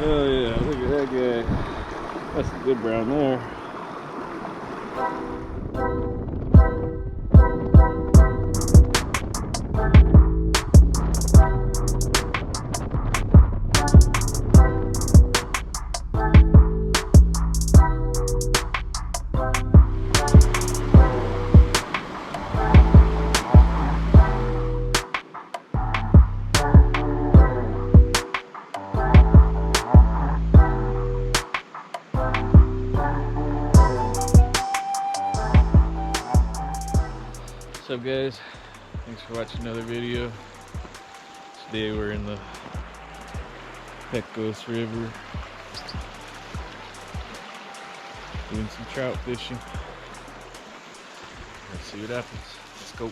Oh yeah, look at that guy. That's a good brown there. What's up, guys? Thanks for watching another video. Today we're in the Pecos River doing some trout fishing. Let's see what happens. Let's go.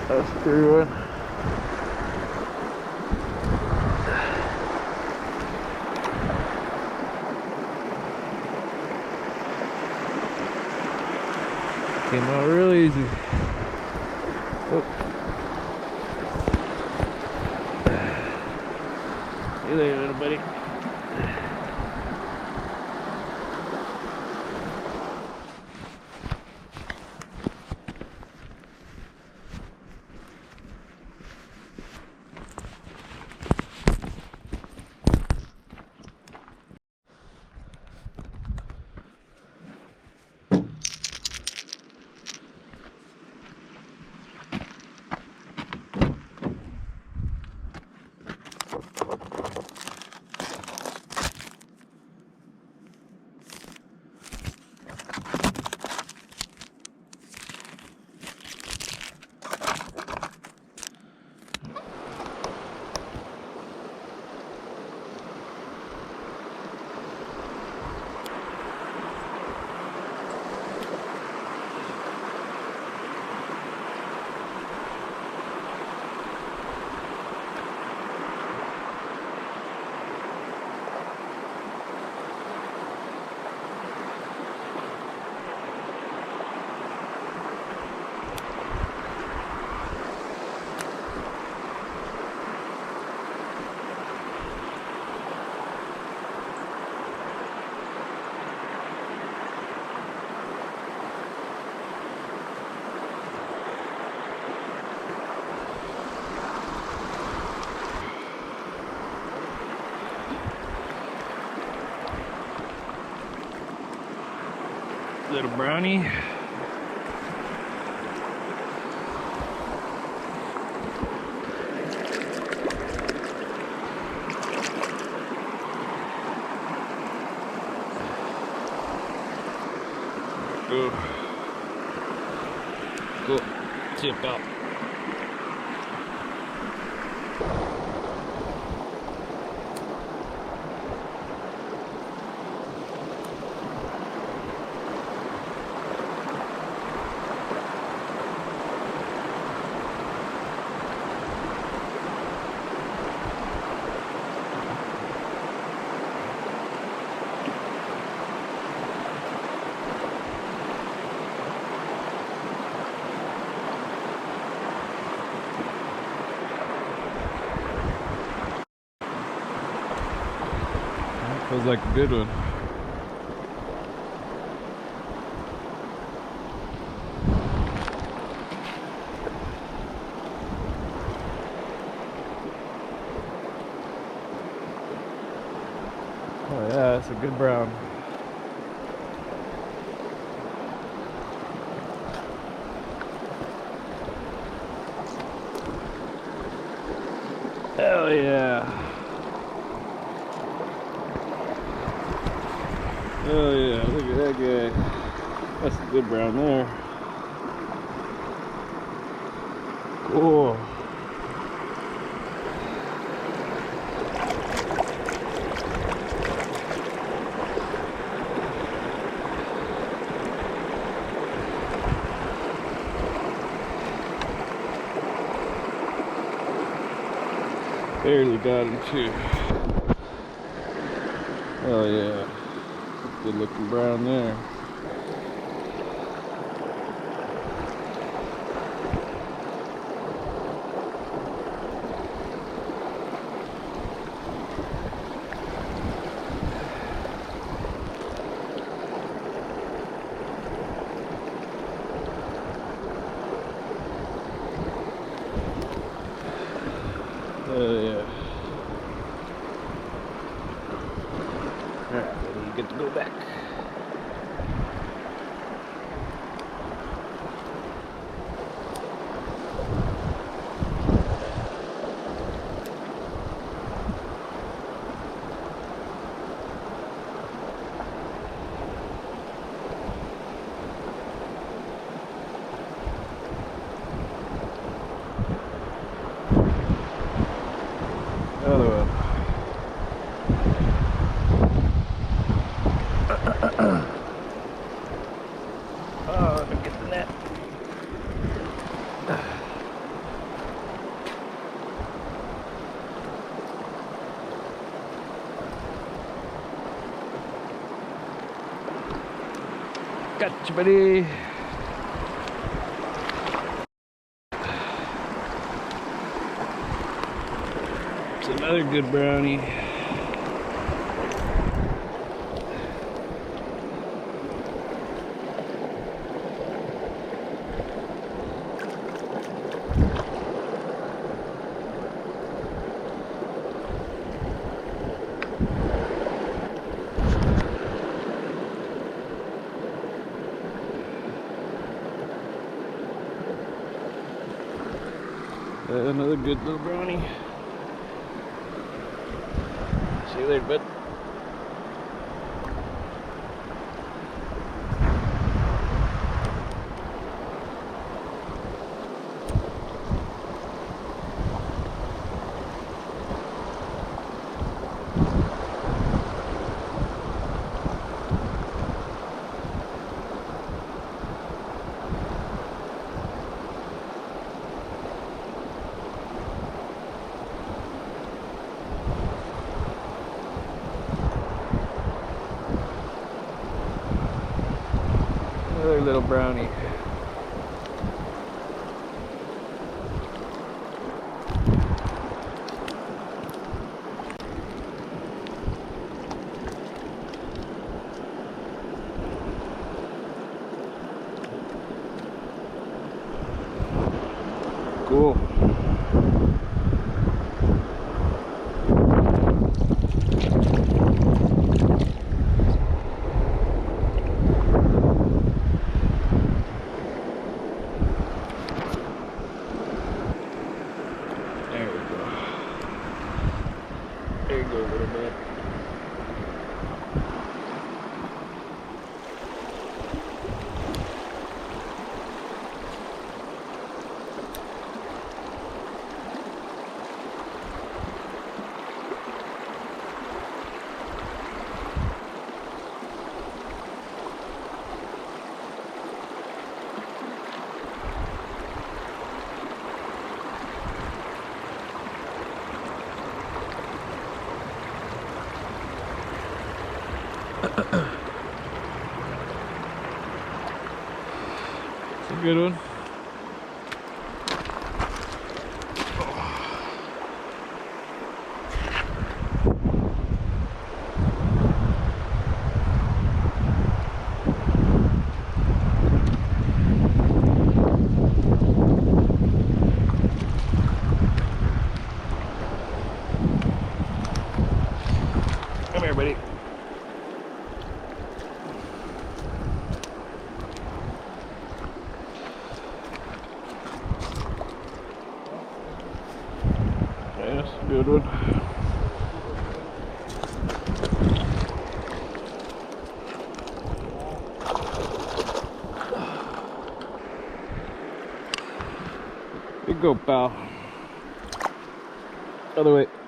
That's through one. Came out real easy. Oh. See you later, little buddy. Little brownie. Go. Go. Tip out. Feels like a good one. Oh yeah, that's a good brown. Hell yeah. Oh yeah, look at that guy. That's a good brown there. Whoa. Barely got him too. Oh yeah. Good looking brown there. Oh yeah. Alright, then you get to go back. Other one. Oh, let me get the net. Gotcha, buddy. It's another good brownie. Another good little brownie. See you later, bud. Another little brownie. Cool. There we go. There you go, little bit. It's a good one. Alright, buddy. Okay, that's a good one. Here you go, pal. Other way.